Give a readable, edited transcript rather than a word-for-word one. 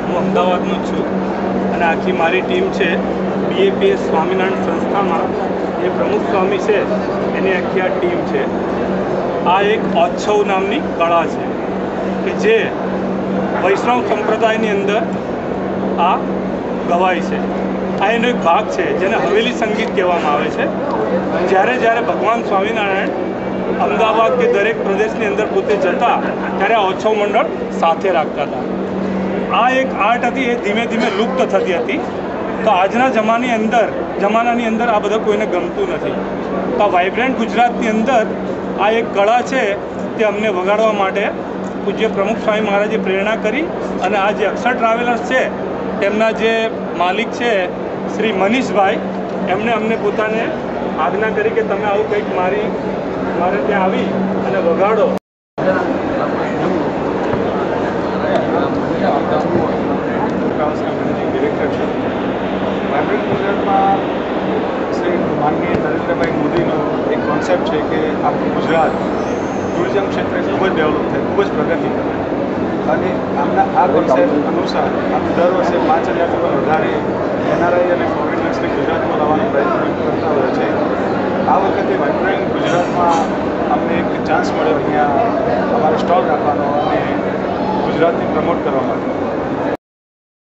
હું અમદાવાદનો છું અને આખી મારી ટીમ છે બીએપીએસ સ્વામિનારાયણ સંસ્થામાં જે પ્રમુખ સ્વામી છે એની આખી આ ટીમ છે. આ એક ઓચ્છવ નામની કળા છે કે જે વૈષ્ણવ સંપ્રદાયની અંદર આ ગવાય છે. આ એનો એક ભાગ છે જેને હવેલી સંગીત કહેવામાં આવે છે. જ્યારે ભગવાન સ્વામિનારાયણ અમદાવાદ કે દરેક પ્રદેશની અંદર પોતે જતા ત્યારે આ ઓચ્છવ મંડળ સાથે રાખતા હતા. આ એક આર્ટ હતી એ ધીમે ધીમે લુપ્ત થતી હતી. તો આજના જમાનાની અંદર આ બધા કોઈને ગમતું નથી. તો આ વાઇબ્રન્ટ ગુજરાતની અંદર આ એક કળા છે તે અમને વગાડવા માટે પૂજ્ય પ્રમુખ સ્વામી મહારાજે પ્રેરણા કરી અને આ જે અક્ષર ટ્રાવેલર્સ છે તેમના જે માલિક છે શ્રી મનીષભાઈ એમણે અમને પોતાને આજ્ઞા કરી કે તમે આવું કંઈક મારે ત્યાં આવી અને વગાડો. ડિરેક્ટર છે વાઇબ્રન્ટ ગુજરાતમાં શ્રી માનનીય નરેન્દ્રભાઈ મોદીનો એક કોન્સેપ્ટ છે કે આપણું ગુજરાત ટુરિઝમ ક્ષેત્રે ખૂબ જ ડેવલપ થાય, ખૂબ જ પ્રગતિ કરે અને આમના આ કોન્સેપ્ટ અનુસાર આપણે દર વર્ષે 5,000 કરતાં વધારે એનઆરઆઈ અને ફોરેનર્સને ગુજરાતમાં લાવવાનો પ્રયત્ન કરતા હોય છે. આ વખતે વાઇબ્રન્ટ ગુજરાતમાં અમને એક ચાન્સ મળ્યો અહીંયા અમારે સ્ટોલ રાખવાનો અને ગુજરાતને પ્રમોટ કરવા માટે.